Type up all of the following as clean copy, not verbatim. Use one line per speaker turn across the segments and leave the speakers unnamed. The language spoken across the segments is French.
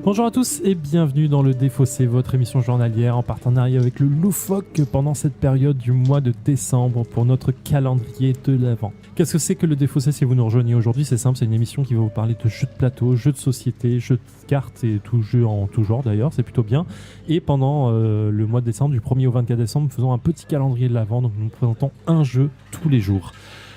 Bonjour à tous et bienvenue dans le Défaussé, votre émission journalière en partenariat avec le Loufoque pendant cette période du mois de décembre pour notre calendrier de l'Avent. Qu'est-ce que c'est que le Défaussé si vous nous rejoignez aujourd'hui? C'est simple, c'est une émission qui va vous parler de jeux de plateau, jeux de société, jeux de cartes et tout jeu en tout genre d'ailleurs, c'est plutôt bien. Et pendant le mois de décembre, du 1er au 24 décembre, nous faisons un petit calendrier de l'Avent, donc nous présentons un jeu tous les jours.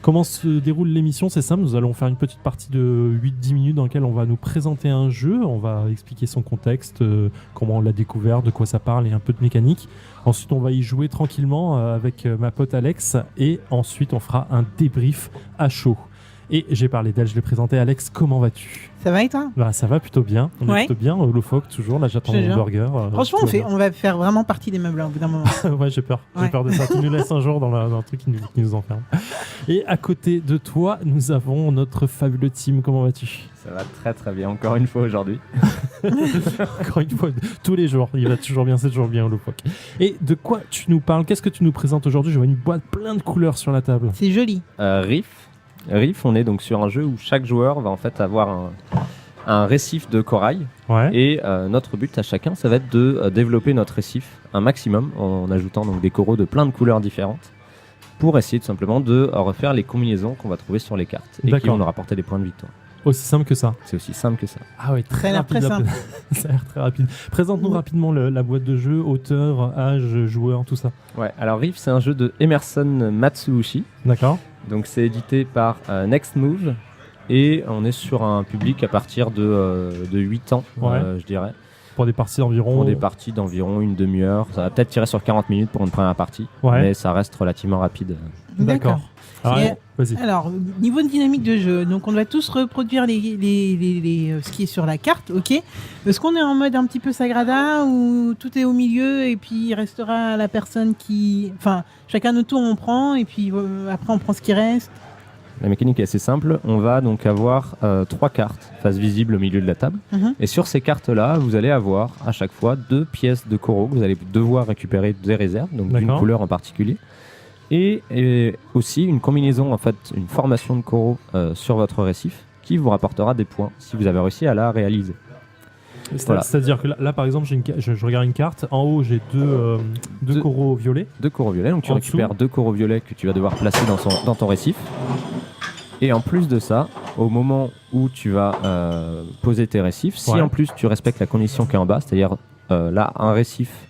Comment se déroule l'émission? C'est simple, nous allons faire une petite partie de 8-10 minutes dans laquelle on va nous présenter un jeu, on va expliquer son contexte, comment on l'a découvert, de quoi ça parle et un peu de mécanique. Ensuite, on va y jouer tranquillement avec ma pote Alex et ensuite on fera un débrief à chaud. Et j'ai parlé d'elle, je l'ai présenté. Alex, comment vas-tu?
Ça va et toi?
Bah, ça va plutôt bien, on est plutôt bien, au Loufoque toujours, là j'attends mon burger.
Franchement, on va faire vraiment partie des meubles au bout d'un moment.
Ouais, j'ai peur de ça, tu nous laisses un jour dans un truc qui nous enferme. Et à côté de toi, nous avons notre fabuleux team, comment vas-tu?
Ça va très très bien, encore une fois aujourd'hui.
Encore une fois, tous les jours, il va toujours bien, c'est toujours bien au Loufoque. Et de quoi tu nous parles? Qu'est-ce que tu nous présentes aujourd'hui? Je vois une boîte plein de couleurs sur la table.
C'est joli.
Riff, on est donc sur un jeu où chaque joueur va en fait avoir un récif de corail.
Ouais.
Et notre but à chacun, ça va être de développer notre récif un maximum en ajoutant donc des coraux de plein de couleurs différentes pour essayer tout simplement de refaire les combinaisons qu'on va trouver sur les cartes et qui vont nous rapporter des points de victoire.
Aussi simple que ça.
C'est aussi simple que ça.
Ah oui, très rapide.
Très simple.
Ça a l'air très rapide. Présente-nous rapidement la boîte de jeu, auteur, âge, joueur, tout ça.
Ouais, alors Riff, c'est un jeu de Emerson Matsuuchi.
D'accord.
Donc c'est édité par Next Move et on est sur un public à partir de 8 ans, je dirais.
Pour des parties d'environ...
Pour des parties d'environ une demi-heure. Ça va peut-être tirer sur 40 minutes pour une première partie, mais ça reste relativement rapide.
D'accord.
Alors, vas-y.
Alors, niveau de dynamique de jeu, donc on doit tous reproduire ce qui est sur la carte, ok. Est-ce qu'on est en mode un petit peu Sagrada ou tout est au milieu et puis il restera la personne qui... Enfin, chacun notre tour on prend et puis après on prend ce qui reste.
La mécanique est assez simple. On va donc avoir 3 cartes face visible au milieu de la table. Et sur ces cartes-là, vous allez avoir à chaque fois 2 pièces de coraux que vous allez devoir récupérer des réserves, donc d'une couleur en particulier. Et aussi une combinaison, en fait, une formation de coraux sur votre récif qui vous rapportera des points si vous avez réussi à la réaliser.
Voilà. C'est-à-dire que là, par exemple, je regarde une carte. En haut, j'ai deux coraux violets.
2 coraux violets, donc tu récupères 2 coraux violets que tu vas devoir placer dans ton récif. Et en plus de ça, au moment où tu vas poser tes récifs, si en plus tu respectes la condition qui est en bas, c'est-à-dire là, un récif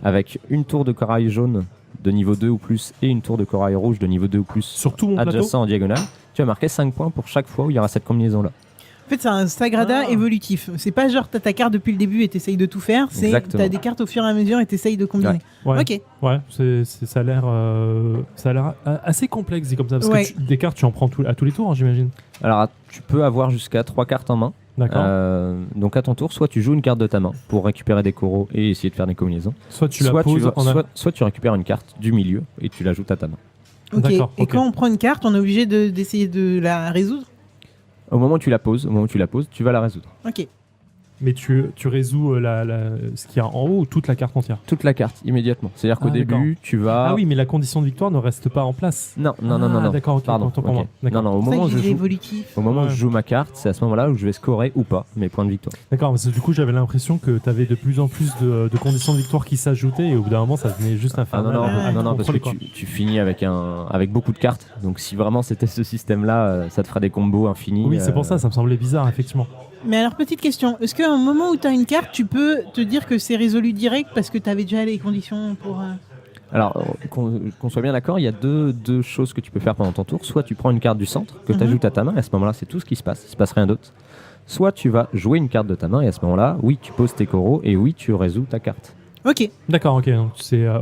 avec une tour de corail jaune de niveau 2 ou plus et une tour de corail rouge de niveau 2 ou plus
sur tout mon
adjacent en diagonale, tu vas marquer 5 points pour chaque fois où il y aura cette combinaison-là.
En fait, c'est un Sagrada évolutif. C'est pas genre t'as ta carte depuis le début et t'essayes de tout faire. C'est t'as des cartes au fur et à mesure et t'essayes de combiner.
Ouais.
Ok.
Ouais, ça a l'air assez complexe dit comme ça parce que des cartes tu en prends à tous les tours, hein, j'imagine.
Alors tu peux avoir jusqu'à 3 cartes en main.
D'accord.
Donc à ton tour, soit tu joues une carte de ta main pour récupérer des coraux et essayer de faire des combinaisons.
Soit tu la poses
soit tu récupères une carte du milieu et tu l'ajoutes à ta main.
Ok. D'accord, et quand on prend une carte, on est obligé d'essayer de la résoudre.
Au moment où tu la poses, tu vas la résoudre.
Ok.
Mais tu résous ce qu'il y a en haut ou toute la carte entière?
Toute la carte, immédiatement. C'est-à-dire qu'au début, tu vas...
Ah oui, mais la condition de victoire ne reste pas en place.
Non.
D'accord, ok.
Pardon. Non, au moment où je joue ma carte, c'est à ce moment-là où je vais scorer ou pas mes points de victoire.
D'accord, parce que du coup, j'avais l'impression que tu avais de plus en plus de conditions de victoire qui s'ajoutaient et au bout d'un moment, ça devenait juste infernal.
Non, parce que tu finis avec beaucoup de cartes. Donc si vraiment c'était ce système-là, ça te fera des combos infinis.
Oui, c'est pour ça me semblait bizarre, effectivement.
Mais alors, petite question, est-ce qu'à un moment où tu as une carte, tu peux te dire que c'est résolu direct parce que tu avais déjà les conditions pour...
Alors, qu'on soit bien d'accord, il y a deux choses que tu peux faire pendant ton tour. Soit tu prends une carte du centre que tu ajoutes à ta main, et à ce moment-là, c'est tout ce qui se passe, il ne se passe rien d'autre. Soit tu vas jouer une carte de ta main, et à ce moment-là, oui, tu poses tes coraux, et oui, tu résous ta carte.
Ok.
D'accord, ok. Donc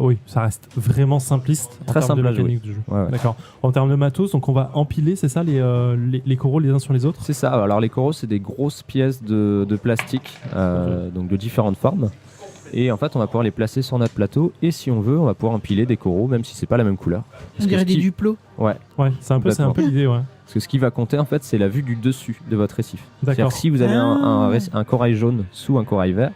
oui, ça reste vraiment simpliste en termes de mécanique du jeu.
Ouais.
D'accord. En termes de matos, donc on va empiler, c'est ça, les coraux les uns sur les autres?
C'est ça. Alors les coraux, c'est des grosses pièces de plastique, donc de différentes formes. Et en fait, on va pouvoir les placer sur notre plateau. Et si on veut, on va pouvoir empiler des coraux, même si c'est pas la même couleur.
On dirait des duplos.
Ouais.
Ouais, c'est un peu l'idée, ouais.
Parce que ce qui va compter, en fait, c'est la vue du dessus de votre récif.
D'accord.
C'est-à-dire que si vous avez un corail jaune sous un corail vert,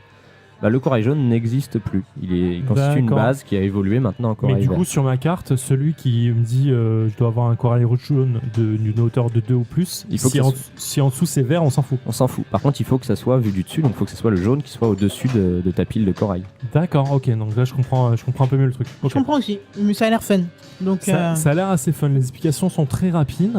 le corail jaune n'existe plus. Il constitue une
D'accord.
base qui a évolué maintenant en
Mais
corail
du
vert.
coup, sur ma carte, celui qui me dit je dois avoir un corail jaune d'une hauteur de 2 ou plus,
Il faut
si,
que ça
si en dessous c'est vert, on s'en fout.
On s'en fout. Par contre, il faut que ça soit vu du dessus, donc il faut que ce soit le jaune qui soit au-dessus de ta pile de corail.
D'accord, ok, donc là je comprends un peu mieux le truc. Ok.
Je comprends aussi, mais ça a l'air fun. Donc,
Ça a l'air assez fun, les explications sont très rapides.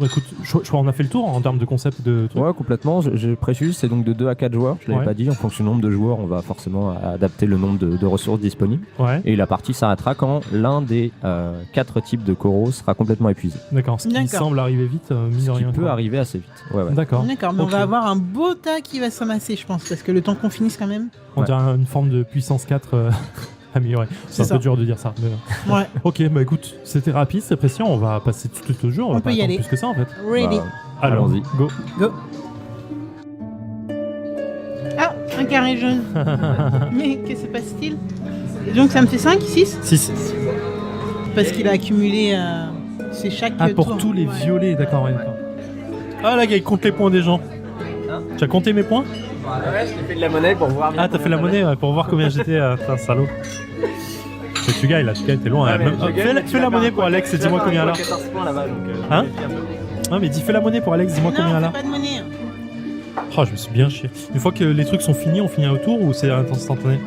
Écoute, je crois qu'on a fait le tour en termes de concept de trucs.
Ouais, complètement. Je précise, c'est donc de 2 à 4 joueurs. Je l'avais
Ouais.
pas dit. En fonction du nombre de joueurs, on va forcément adapter le nombre de ressources disponibles.
Ouais,
Et la partie s'arrêtera quand l'un des 4 types de coraux sera complètement épuisé.
d'accord, ce qui
D'accord.
semble arriver vite, mine de
Ce qui
rien.
peut
quoi.
arriver assez vite. Ouais, ouais.
D'accord.
D'accord, mais
Ok.
on va avoir un beau tas qui va s'amasser, je pense, parce que le temps qu'on finisse quand même.
On
Ouais.
dirait une forme de puissance 4 améliorée. C'est un
ça.
peu dur de dire ça. Mais...
Ouais,
Ok, bah écoute, c'était rapide, c'est précis, on va passer tout de suite au jeu, on va
On
pas
peut y
attendre
aller.
plus que ça en fait.
ready.
Bah,
Alors,
Allons-y.
go.
Go. Ah, un carré jaune. Mais que se passe-t-il? Donc ça me fait 5, 6?
6.
Parce qu'il a accumulé c'est chaque
Ah, pour
tour.
tous les
Ouais.
violets, d'accord, ouais, d'accord. Ah, la gars, il compte les points des gens. Tu as compté mes points?
Ouais, je t'ai fait de la monnaie pour voir.
Ah, t'as fait la monnaie ouais, pour voir combien j'étais. Putain, salaud. Mais tu gagnes là, t'es loin.
Ouais, mais
Même-
je gagne,
fais la monnaie pour Alex et dis-moi combien là.
14 points là-bas, donc.
Hein Ah, mais dis fais la monnaie pour Alex, dis-moi combien
Non,
là.
c'est pas de monnaie.
Oh, je me suis bien chié. Une fois que les trucs sont finis, on finit un tour ou c'est instantané?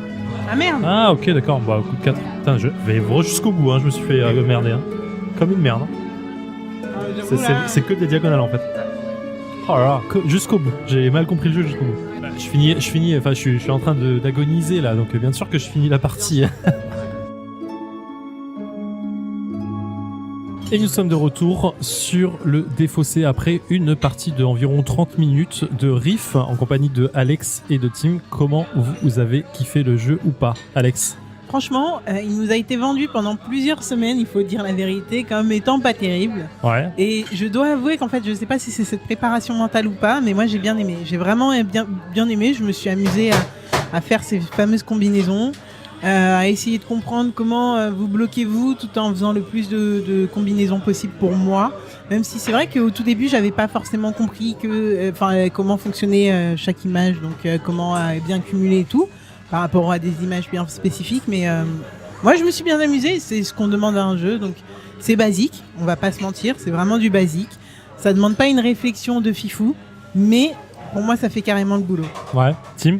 Ah merde.
Ah, ok, d'accord. Bah, coup de 4. Putain, je vais jusqu'au bout, hein. Je me suis fait merder. Hein. Comme une merde. Hein. C'est que des diagonales en fait. Oh là là, jusqu'au bout. J'ai mal compris le jeu jusqu'au bout. Bah, je finis, enfin, je suis en train d'agoniser là, donc bien sûr que je finis la partie. Et nous sommes de retour sur le défaussé après une partie de environ 30 minutes de riff en compagnie de Alex et de Tim. Comment vous avez kiffé le jeu ou pas, Alex?
Franchement, il nous a été vendu pendant plusieurs semaines, il faut dire la vérité, comme étant pas terrible.
Ouais.
Et je dois avouer qu'en fait, je sais pas si c'est cette préparation mentale ou pas, mais moi j'ai bien aimé. J'ai vraiment bien aimé. Je me suis amusé à faire ces fameuses combinaisons, à essayer de comprendre comment vous bloquez-vous tout en faisant le plus de combinaisons possible pour moi. Même si c'est vrai qu'au tout début, j'avais pas forcément compris comment fonctionnait chaque image, donc comment bien cumuler et tout, par rapport à des images bien spécifiques. Mais moi, je me suis bien amusé. C'est ce qu'on demande à un jeu, donc c'est basique. On va pas se mentir, c'est vraiment du basique. Ça demande pas une réflexion de fifou, mais pour moi, ça fait carrément le boulot.
Ouais. Tim?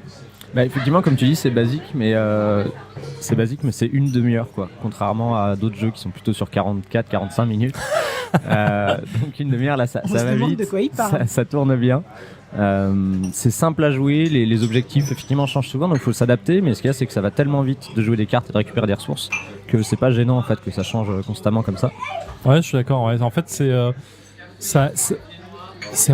Bah, effectivement, comme tu dis, c'est basique, mais c'est une demi-heure, quoi. Contrairement à d'autres jeux qui sont plutôt sur 44-45 minutes. Donc une demi-heure, là, ça
On se
va
demande
vite.
de quoi il parle.
Ça tourne bien. C'est simple à jouer, les objectifs effectivement changent souvent, donc il faut s'adapter, mais ce qu'il y a, c'est que ça va tellement vite de jouer des cartes et de récupérer des ressources que c'est pas gênant en fait que ça change constamment comme ça.
Ouais, je suis d'accord. Ouais. En fait, c'est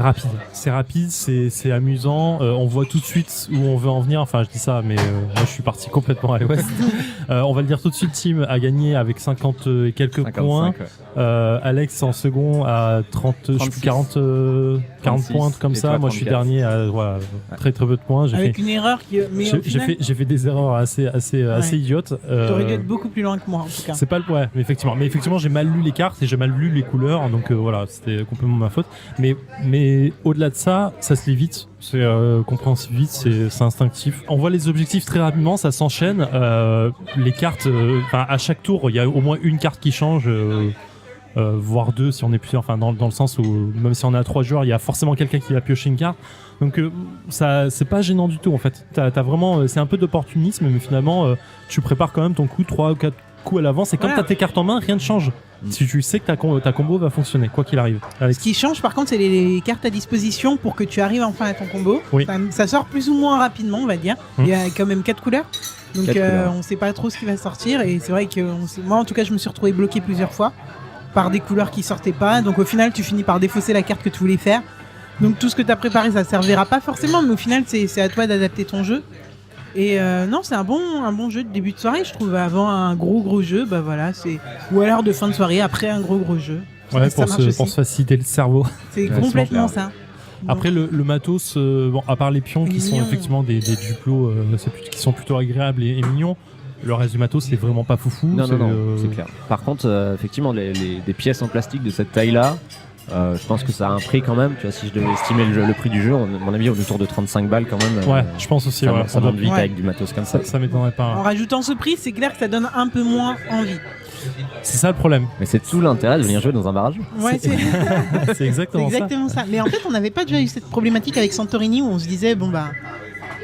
rapide, c'est amusant. On voit tout de suite où on veut en venir. Enfin, je dis ça, mais moi, je suis parti complètement à l'ouest. On va le dire tout de suite. Tim a gagné avec 50 et quelques
55,
points.
ouais.
Alex en second à 30, je sais plus,
36.
40 points, un truc comme
et
ça.
toi,
Moi, je suis
34.
dernier à voilà, très très peu de points.
Avec une erreur qui. Mais au final,
J'ai fait des erreurs assez idiotes.
t'aurais dû être beaucoup plus loin que moi en tout cas.
C'est pas le ouais, mais effectivement j'ai mal lu les cartes et j'ai mal lu les couleurs, donc voilà, c'était complètement ma faute. Mais au-delà de ça, ça se lit vite, c'est compréhensif vite, c'est instinctif. On voit les objectifs très rapidement, ça s'enchaîne. Les cartes, à chaque tour, il y a au moins une carte qui change. Voire deux si on est plusieurs, enfin dans le sens où même si on est à 3 joueurs, il y a forcément quelqu'un qui va piocher une carte. Donc ça c'est pas gênant du tout en fait. T'as vraiment c'est un peu d'opportunisme, mais finalement tu prépares quand même ton coup 3 ou 4 coups à l'avance et quand
Voilà.
t'as tes cartes en main, rien ne change. Si tu sais que ta combo va fonctionner quoi qu'il arrive. Alex.
Ce qui change par contre, c'est les cartes à disposition pour que tu arrives enfin à ton combo.
Oui.
Ça sort plus ou moins rapidement, on va dire. Il y a quand même 4 couleurs. Donc
4 couleurs.
on sait pas trop ce qui va sortir. Et c'est vrai que moi en tout cas, je me suis retrouvé bloqué plusieurs fois par des couleurs qui sortaient pas. Donc au final, tu finis par défausser la carte que tu voulais faire. Donc tout ce que tu as préparé, ça servira pas forcément. Mais au final, c'est à toi d'adapter ton jeu. Et non, c'est un bon jeu de début de soirée, je trouve. Avant un gros jeu, bah voilà, ou alors de fin de soirée après un gros jeu.
Ouais,
Ça marche aussi.
pour se faciliter le cerveau.
C'est
Ouais,
complètement
c'est clair.
ça.
Après le matos, bon, à part les pions qui sont
Mignon.
effectivement des duplos qui sont plutôt agréables et mignons, le reste du matos c'est vraiment pas foufou.
Non, c'est clair. Par contre, effectivement, des pièces en plastique de cette taille-là, Je pense que ça a un prix quand même. Tu vois, si je devais estimer le prix du jeu, à mon avis, autour de 35 balles quand même.
Ouais, je pense aussi.
Ça,
Ouais,
ça monte vite
Ouais.
avec du matos comme ça.
ça m'étonnerait pas.
En
Ouais.
rajoutant ce prix, c'est clair que ça donne un peu moins envie.
C'est ça le problème.
Mais c'est tout l'intérêt de venir jouer dans un barrage.
Ouais, c'est
C'est
c'est
exactement ça.
exactement ça. Mais en fait, on n'avait pas déjà eu cette problématique avec Santorini où on se disait, bon bah,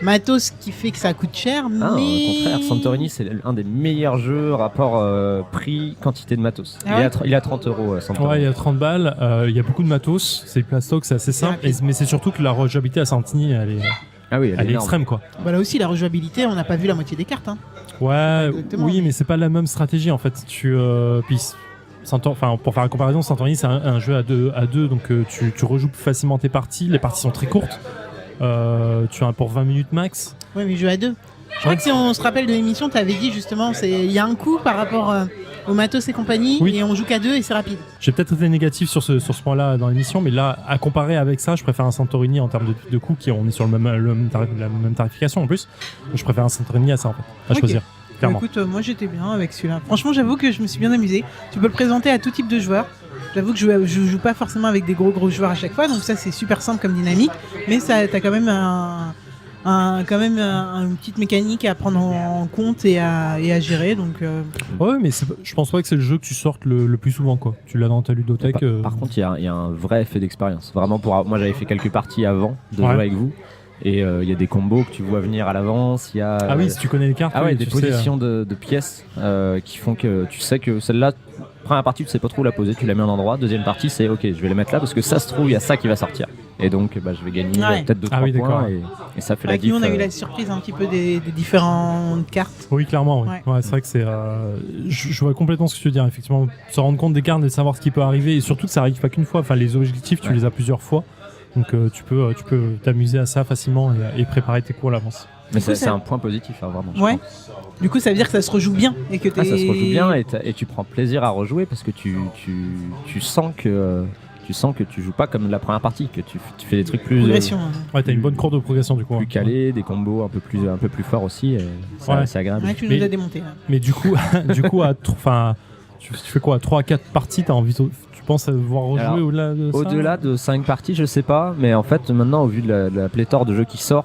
matos qui fait que ça coûte cher,
Ah,
mais...
au contraire, Santorini, c'est un des meilleurs jeux rapport prix-quantité de matos.
Ah ouais
Il est à 30 euros, Santorini.
Ouais, il y a 30 balles, il y a beaucoup de matos, c'est plastoc, c'est assez simple,
rapide.
mais c'est surtout que la rejouabilité à Santini, elle
Ah oui,
est
énorme.
extrême quoi.
Bah là aussi, la rejouabilité, on n'a pas vu la moitié des cartes. Hein.
Ouais,
Exactement.
oui, mais c'est pas la même stratégie en fait. Puis, pour faire la comparaison, Santorini c'est un jeu à deux, donc tu rejoues plus facilement tes parties, les parties sont très courtes, tu as pour 20 minutes max.
Ouais, mais jeu à deux. Je crois que si on se rappelle de l'émission, tu avais dit justement, il y a un coût par rapport au matos et compagnie,
Oui.
et on joue qu'à deux et c'est rapide.
J'ai peut-être été négatif sur ce point-là dans l'émission, mais là, à comparer avec ça, je préfère un Santorini en termes de coût, on est sur la même tarification en plus. Je préfère un Santorini à ça en fait, à
Ok.
choisir, clairement.
Écoute, moi j'étais bien avec celui-là. Franchement, j'avoue que je me suis bien amusé. Tu peux le présenter à tout type de joueurs. J'avoue que je joue pas forcément avec des gros joueurs à chaque fois, donc ça c'est super simple comme dynamique, mais ça t'as quand même une petite mécanique à prendre en compte et à gérer. Donc
Ouais, mais je pense pas que c'est le jeu que tu sortes le plus souvent quoi. Tu l'as dans ta ludothèque.
Par contre, il y a un vrai effet d'expérience. Vraiment, moi j'avais fait quelques parties avant de
Ouais.
jouer avec vous. Et il y a des combos que tu vois venir à l'avance. Il y a
Ah oui, si tu connais les cartes.
ah ouais,
oui,
des
tu sais,
positions de pièces qui font que tu sais que celle-là, première partie, tu sais pas trop où la poser, tu la mets en endroit. Deuxième partie, c'est ok, je vais les mettre là parce que ça se trouve, il y a ça qui va sortir. Et donc, je vais gagner
Ouais.
peut-être 2-3
Ah oui,
points
d'accord.
et ça fait la
avec
diff.
nous on a eu la surprise un petit peu des différentes cartes.
Oui, clairement. Oui.
Ouais.
Ouais, c'est vrai que c'est. Je vois complètement ce que tu veux dire. Effectivement, se rendre compte des cartes, de savoir ce qui peut arriver, et surtout que ça arrive pas qu'une fois. Enfin, les objectifs, tu
Ouais.
les as plusieurs fois, donc tu peux t'amuser à ça facilement et préparer tes cours à l'avance.
Mais
Du coup,
c'est
ça-
un point positif, hein, vraiment. je
Ouais.
pense.
Du coup, ça veut dire que ça se rejoue bien et que
Ah, ça se rejoue bien et tu prends plaisir à rejouer parce que tu sens que tu joues pas comme la première partie, que tu fais des trucs plus
progression.
Ouais, t'as une bonne courbe de progression du coup.
plus
hein.
calés, des combos un peu plus forts aussi. Et
Ouais.
c'est agréable.
Ouais, tu
Mais-
nous as démonté. Là.
Mais du coup, tu fais quoi, 3 à 4 parties, tu penses voir rejouer
Alors,
au-delà de ça?
Au-delà de 5 parties, je sais pas, mais en fait maintenant au vu de la pléthore de jeux qui sort,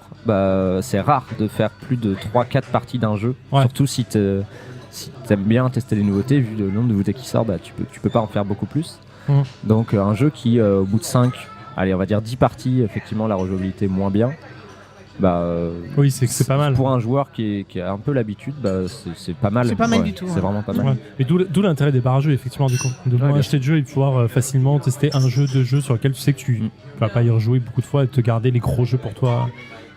c'est rare de faire plus de 3-4 parties d'un jeu.
Ouais.
Surtout si t'aimes bien tester les nouveautés, vu le nombre de nouveautés qui sort, tu peux pas en faire beaucoup plus.
Mhm.
Donc un jeu qui au bout de 5, allez on va dire 10 parties, effectivement la rejouabilité moins bien.
Oui, c'est pas mal.
Pour un joueur qui a un peu l'habitude, c'est pas mal.
C'est pas mal du tout,
C'est
ouais.
vraiment pas mal.
Ouais. Et d'où l'intérêt des barrages effectivement du coup, de pouvoir
bien
acheter de jeux et pouvoir facilement tester un jeu, deux jeux sur lesquels tu sais que tu vas pas y rejouer beaucoup de fois et te garder les gros jeux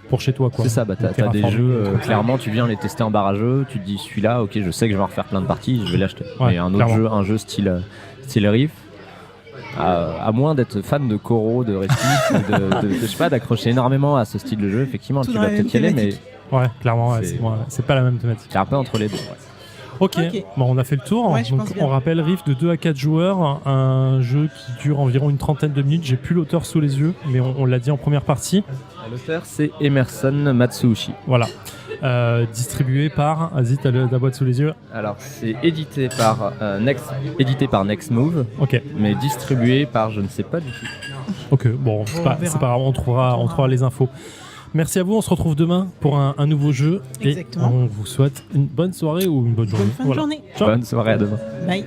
pour chez toi quoi.
C'est ça, t'as des
Terraforming,
jeux,
des trucs.
clairement tu viens les tester en barrageux, tu te dis celui-là, ok je sais que je vais en refaire plein de parties, je vais l'acheter.
Ouais,
Mais un autre
clairement.
jeu, un jeu style Riff, à moins d'être fan de Koro, de Restif, je sais pas, d'accrocher énormément à ce style de jeu, effectivement
Tout
tu
dans
vas
la
peut-être y
même
aller, mais
thématique.
Ouais, clairement, ouais,
C'est-
c'est pas la même thématique.
c'est un peu entre les deux. Ouais.
Ok,
Ok.
bon, on a fait le tour.
Ouais, je
Donc,
pense bien.
on rappelle Rift de 2 à 4 joueurs, un jeu qui dure environ une trentaine de minutes. J'ai plus l'auteur sous les yeux, mais on l'a dit en première partie.
L'auteur c'est Emerson Matsuushi.
Voilà. Distribué par. Vas-y, t'as la boîte sous les yeux.
Alors c'est édité par Next Move,
Ok,
mais distribué par je ne sais pas du tout.
ok, bon, c'est
On
pas
verra.
grave, on trouvera les infos. Merci à vous, on se retrouve demain pour un nouveau jeu.
Exactement.
Et on vous souhaite une bonne soirée ou une bonne journée.
Bonne fin de
Voilà.
journée.
Ciao.
Bonne soirée, à demain.
Bye.